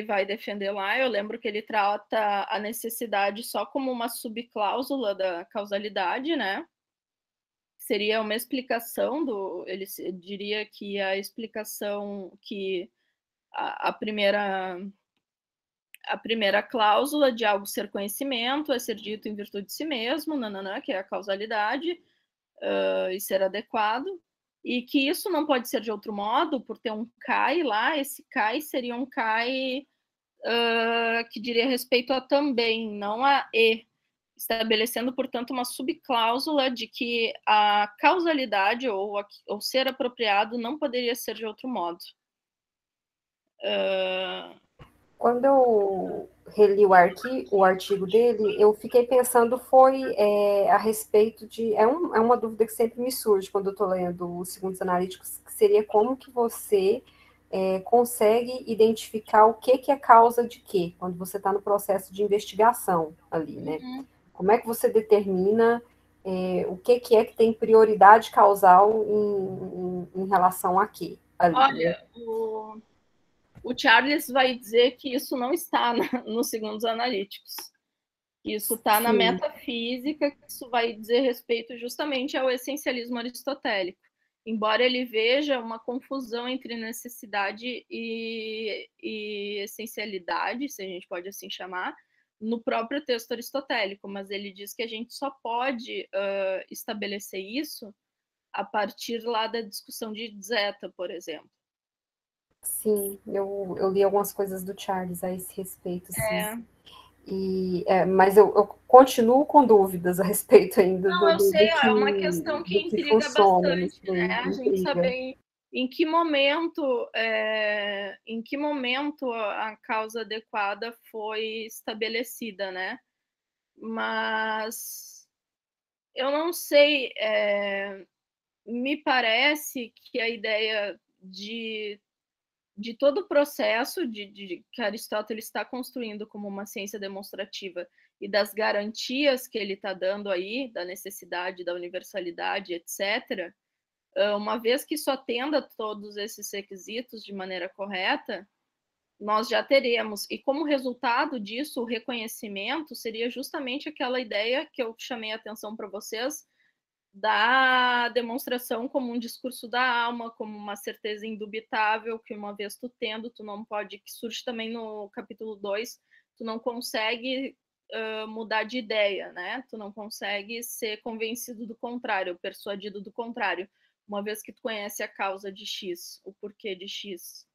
vai defender lá. Eu lembro que ele trata a necessidade só como uma subcláusula da causalidade, né? Seria uma explicação ele diria que a explicação que a primeira cláusula de algo ser conhecimento é ser dito em virtude de si mesmo, nananã, que é a causalidade, e ser adequado, e que isso não pode ser de outro modo, por ter um CAI lá, esse CAI seria um CAI que diria respeito a também, não a e, estabelecendo, portanto, uma subcláusula de que a causalidade ou ser apropriado não poderia ser de outro modo. Quando eu reli o artigo dele, eu fiquei pensando a respeito de... É uma dúvida que sempre me surge quando eu estou lendo os segundos analíticos, que seria como que você consegue identificar o que é causa de quê, quando você está no processo de investigação ali, né? Como é que você determina o que é que tem prioridade causal em relação a quê? Ali, olha, né? o Charles vai dizer que isso não está nos segundos analíticos. Isso está na metafísica, que isso vai dizer respeito justamente ao essencialismo aristotélico. Embora ele veja uma confusão entre necessidade e essencialidade, se a gente pode assim chamar, no próprio texto aristotélico, mas ele diz que a gente só pode estabelecer isso a partir lá da discussão de Zeta, por exemplo. Sim, eu li algumas coisas do Charles a esse respeito, sim. Mas eu continuo com dúvidas a respeito ainda Não, eu sei, é uma questão que do que intriga funciona nisso bastante, né? daí, A gente intriga. saber em que momento a causa adequada foi estabelecida, né? Mas eu não sei, me parece que a ideia de todo o processo que Aristóteles está construindo como uma ciência demonstrativa e das garantias que ele está dando aí, da necessidade, da universalidade, etc., uma vez que isso atenda todos esses requisitos de maneira correta, nós já teremos. E como resultado disso, o reconhecimento seria justamente aquela ideia que eu chamei a atenção para vocês, da demonstração como um discurso da alma, como uma certeza indubitável, que uma vez tu tendo, tu não pode, que surge também no capítulo 2, tu não consegue mudar de ideia, né? Tu não consegue ser convencido do contrário, persuadido do contrário, uma vez que tu conhece a causa de X, o porquê de X.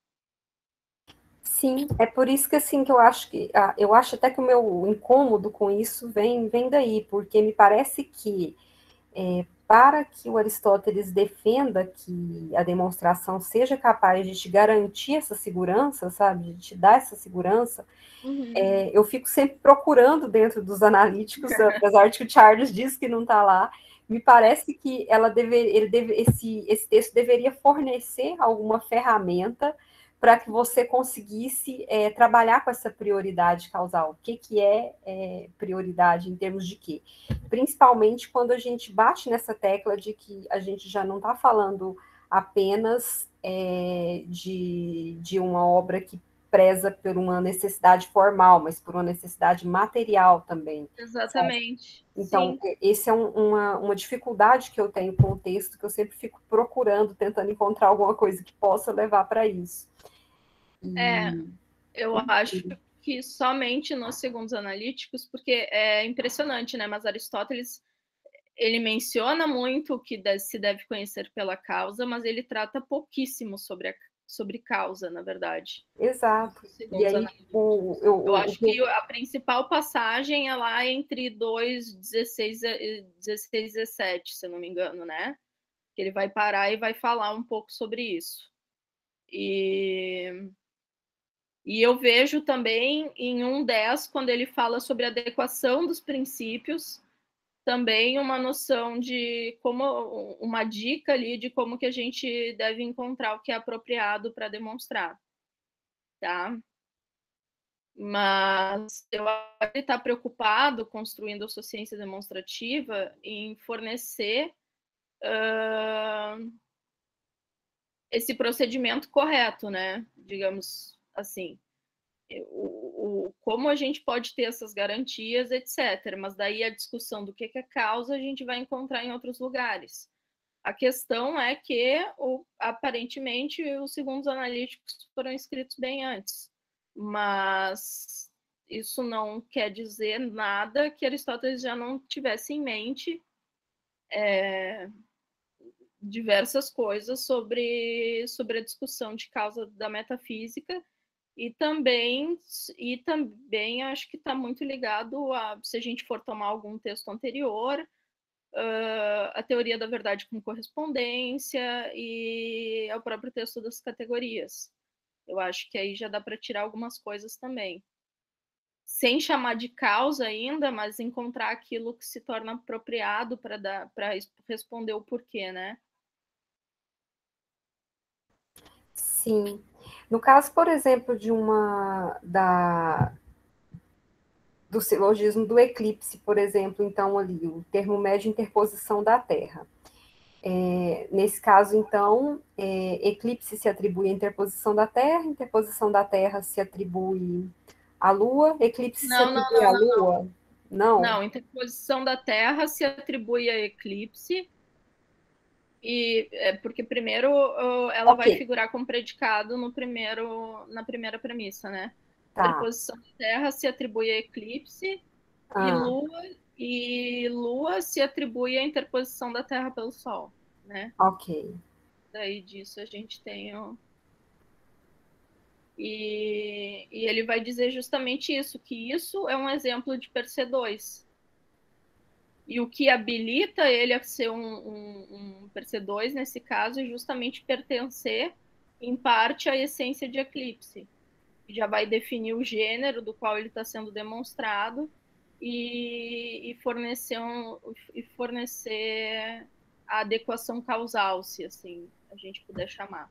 Sim, é por isso que assim que eu acho até que o meu incômodo com isso vem daí, porque me parece que para que o Aristóteles defenda que a demonstração seja capaz de te garantir essa segurança, sabe, de te dar essa segurança, eu fico sempre procurando dentro dos analíticos, apesar de que o Charles diz que não está lá, me parece que esse texto deveria fornecer alguma ferramenta para que você conseguisse trabalhar com essa prioridade causal. O que é prioridade em termos de quê? Principalmente quando a gente bate nessa tecla de que a gente já não está falando apenas de uma obra que preza por uma necessidade formal, mas por uma necessidade material também. Exatamente. Sabe? Então, esse é uma dificuldade que eu tenho com o texto, que eu sempre fico procurando, tentando encontrar alguma coisa que possa levar para isso. Eu acho que somente nos segundos analíticos, porque é impressionante, né? Mas Aristóteles, ele menciona muito o que se deve conhecer pela causa, mas ele trata pouquíssimo sobre causa, na verdade. Exato. E aí, eu acho que a principal passagem é lá entre 2:16 e 17, se eu não me engano, né? Que ele vai parar e vai falar um pouco sobre isso. E eu vejo também em 1:10, quando ele fala sobre a adequação dos princípios, também uma noção de como, uma dica ali de como que a gente deve encontrar o que é apropriado para demonstrar, tá? Mas eu acho que ele está preocupado, construindo a sua ciência demonstrativa, em fornecer esse procedimento correto, né? Digamos assim. Como a gente pode ter essas garantias, etc. Mas daí a discussão do que é causa a gente vai encontrar em outros lugares. A questão é que, aparentemente, os segundos analíticos foram escritos bem antes, mas isso não quer dizer nada que Aristóteles já não tivesse em mente diversas coisas sobre a discussão de causa da metafísica. E também acho que está muito ligado a, se a gente for tomar algum texto anterior, a teoria da verdade com correspondência e ao próprio texto das categorias. Eu acho que aí já dá para tirar algumas coisas também. Sem chamar de causa ainda, mas encontrar aquilo que se torna apropriado para responder o porquê, né? Sim. No caso, por exemplo, do silogismo do eclipse, por exemplo, então ali, o termo médio interposição da Terra. Nesse caso, então, eclipse se atribui à interposição da Terra se atribui à Lua, eclipse se atribui à Lua? Não, interposição da Terra se atribui a eclipse, porque primeiro ela vai figurar como predicado na primeira premissa, né? Tá. Interposição da Terra se atribui a eclipse e Lua se atribui à interposição da Terra pelo Sol, né? Ok. Daí disso a gente tem e ele vai dizer justamente isso, que isso é um exemplo de per se 2. E o que habilita ele a ser um per se 2, nesse caso, é justamente pertencer, em parte, à essência de eclipse. Já vai definir o gênero do qual ele está sendo demonstrado e fornecer a adequação causal, se assim a gente puder chamar.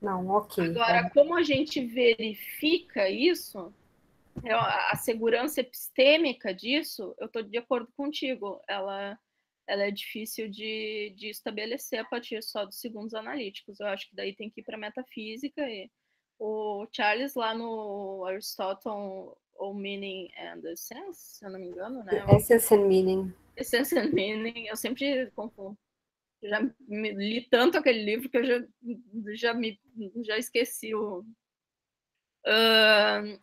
Não, ok. Agora, como a gente verifica isso, a segurança epistêmica disso, eu estou de acordo contigo, ela é difícil de estabelecer a partir só dos segundos analíticos. Eu acho que daí tem que ir para a metafísica. E o Charles, lá no Aristotle, o Meaning and the Sense, se eu não me engano, né? Essence and Meaning. Essence and Meaning, eu sempre confundo. Já li tanto aquele livro que eu já esqueci o...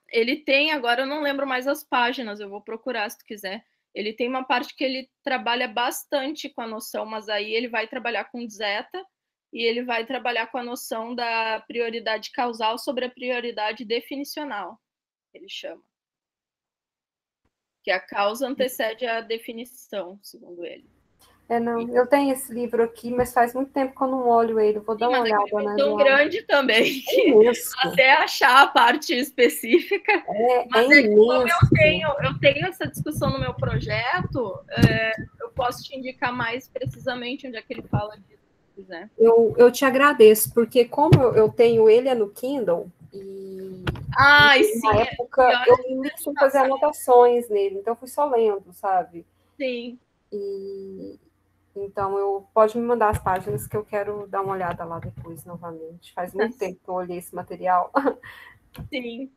ele tem, agora eu não lembro mais as páginas, eu vou procurar se tu quiser. Ele tem uma parte que ele trabalha bastante com a noção, mas aí ele vai trabalhar com zeta e ele vai trabalhar com a noção da prioridade causal sobre a prioridade definicional, ele chama. Que a causa antecede a definição, segundo ele. Não, eu tenho esse livro aqui, mas faz muito tempo que eu não olho ele, vou dar uma olhada. Mas é tão grande também, que imenso. até achar a parte específica. Mas como eu tenho essa discussão no meu projeto, eu posso te indicar mais precisamente onde é que ele fala disso, se quiser. Eu te agradeço, porque como eu tenho ele no Kindle, e na época eu li sem fazer anotações nele, então fui só lendo, sabe? Sim. Então, pode me mandar as páginas que eu quero dar uma olhada lá depois, novamente. Faz muito tempo que eu olhei esse material. Sim.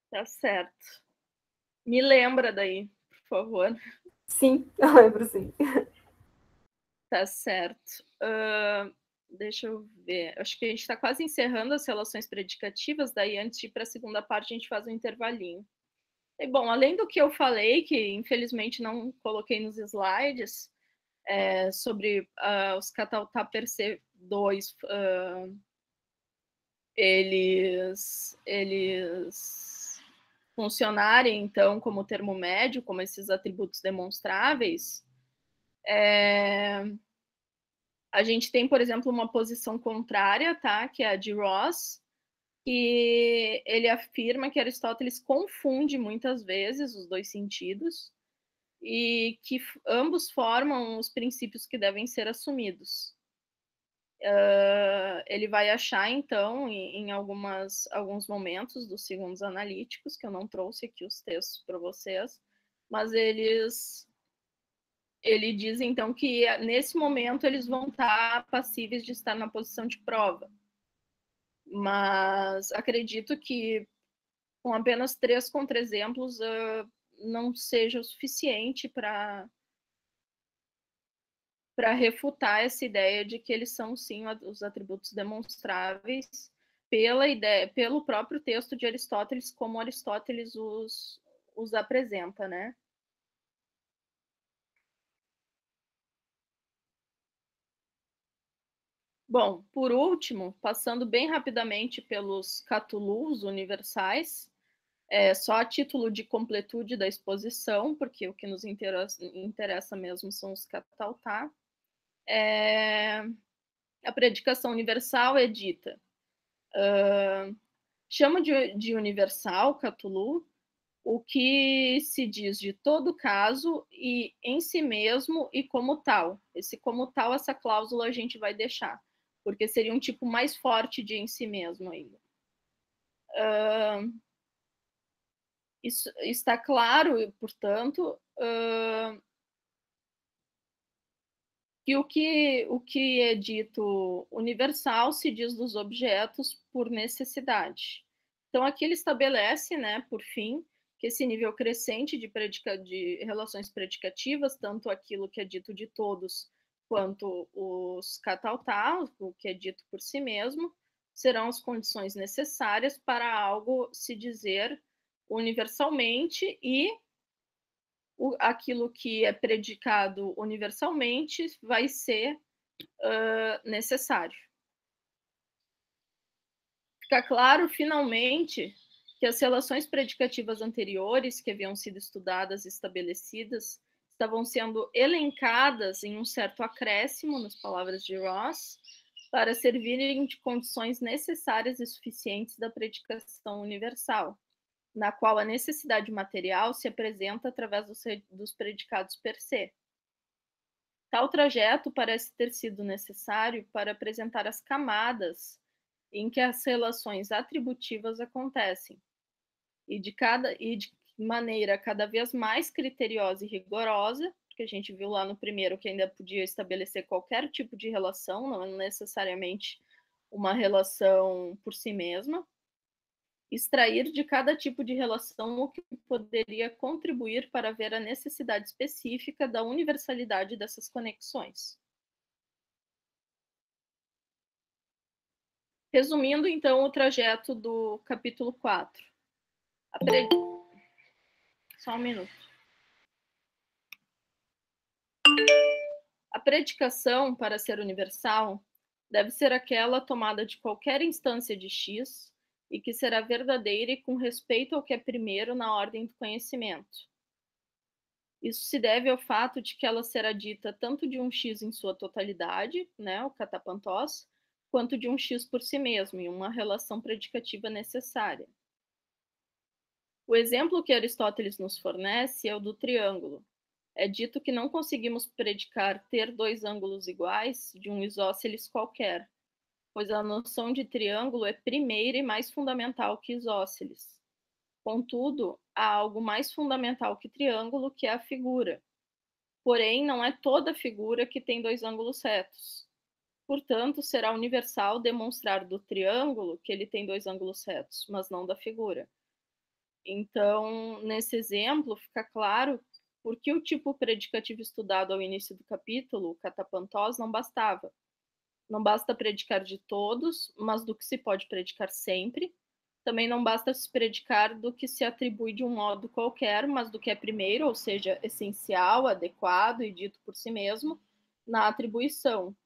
Tá certo. Me lembra daí, por favor. Sim, eu lembro sim. Tá certo. Deixa eu ver. Acho que a gente está quase encerrando as relações predicativas, daí antes de ir para a segunda parte a gente faz um intervalinho. E, bom, além do que eu falei, que infelizmente não coloquei nos slides, sobre os Cataltá per se 2, eles funcionarem, então, como termo médio, como esses atributos demonstráveis, a gente tem, por exemplo, uma posição contrária, tá? Que é a de Ross, que ele afirma que Aristóteles confunde muitas vezes os dois sentidos e que ambos formam os princípios que devem ser assumidos. Ele vai achar, então, em alguns momentos dos segundos analíticos, que eu não trouxe aqui os textos para vocês, mas ele diz, então, que nesse momento eles vão estar passíveis de estar na posição de prova. Mas acredito que com apenas 3 contra-exemplos não seja o suficiente para refutar essa ideia de que eles são, sim, os atributos demonstráveis pelo próprio texto de Aristóteles, como Aristóteles os apresenta, né? Bom, por último, passando bem rapidamente pelos catulus universais, só a título de completude da exposição, porque o que nos interessa mesmo são os cataltá. A predicação universal é dita. Chama de universal, catulu, o que se diz de todo caso e em si mesmo e como tal. Esse como tal, essa cláusula a gente vai deixar, porque seria um tipo mais forte de em si mesmo ainda. Isso está claro, portanto, que o que é dito universal se diz dos objetos por necessidade. Então, aqui ele estabelece, né, por fim, que esse nível crescente de relações predicativas, tanto aquilo que é dito de todos, quanto os cataltá, o que é dito por si mesmo, serão as condições necessárias para algo se dizer universalmente e aquilo que é predicado universalmente vai ser necessário. Fica claro, finalmente, que as relações predicativas anteriores, que haviam sido estudadas e estabelecidas, estavam sendo elencadas em um certo acréscimo, nas palavras de Ross, para servirem de condições necessárias e suficientes da predicação universal, na qual a necessidade material se apresenta através dos predicados per se. Tal trajeto parece ter sido necessário para apresentar as camadas em que as relações atributivas acontecem, e de maneira cada vez mais criteriosa e rigorosa, porque a gente viu lá no primeiro que ainda podia estabelecer qualquer tipo de relação, não necessariamente uma relação por si mesma, extrair de cada tipo de relação o que poderia contribuir para ver a necessidade específica da universalidade dessas conexões. Resumindo, então, o trajeto do capítulo 4. Só um minuto. A predicação, para ser universal, deve ser aquela tomada de qualquer instância de X e que será verdadeira e com respeito ao que é primeiro na ordem do conhecimento. Isso se deve ao fato de que ela será dita tanto de um X em sua totalidade, né, o catapantós, quanto de um X por si mesmo, em uma relação predicativa necessária. O exemplo que Aristóteles nos fornece é o do triângulo. É dito que não conseguimos predicar ter dois ângulos iguais de um isósceles qualquer, pois a noção de triângulo é primeira e mais fundamental que isósceles. Contudo, há algo mais fundamental que triângulo, que é a figura. Porém, não é toda figura que tem dois ângulos retos. Portanto, será universal demonstrar do triângulo que ele tem dois ângulos retos, mas não da figura. Então, nesse exemplo, fica claro por que o tipo predicativo estudado ao início do capítulo, o catapantós, não bastava. Não basta predicar de todos, mas do que se pode predicar sempre. Também não basta se predicar do que se atribui de um modo qualquer, mas do que é primeiro, ou seja, essencial, adequado e dito por si mesmo, na atribuição.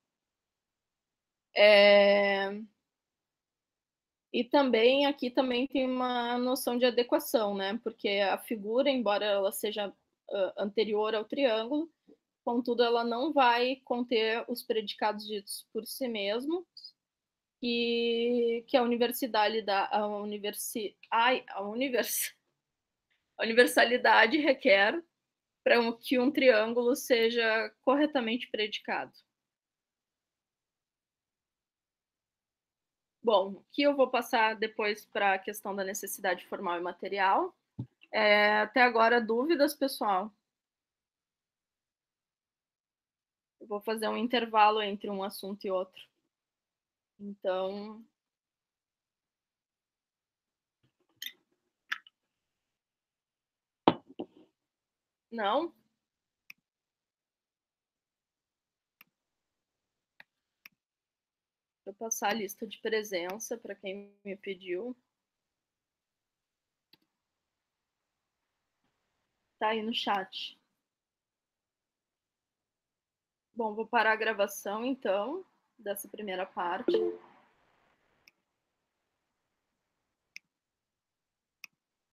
E também aqui também tem uma noção de adequação, né? Porque a figura, embora ela seja anterior ao triângulo, contudo, ela não vai conter os predicados ditos por si mesmo, que a universalidade requer para que um triângulo seja corretamente predicado. Bom, aqui eu vou passar depois para a questão da necessidade formal e material. Até agora, dúvidas, pessoal? Eu vou fazer um intervalo entre um assunto e outro. Então, não? Vou passar a lista de presença para quem me pediu. Tá aí no chat. Bom, vou parar a gravação, então, dessa primeira parte.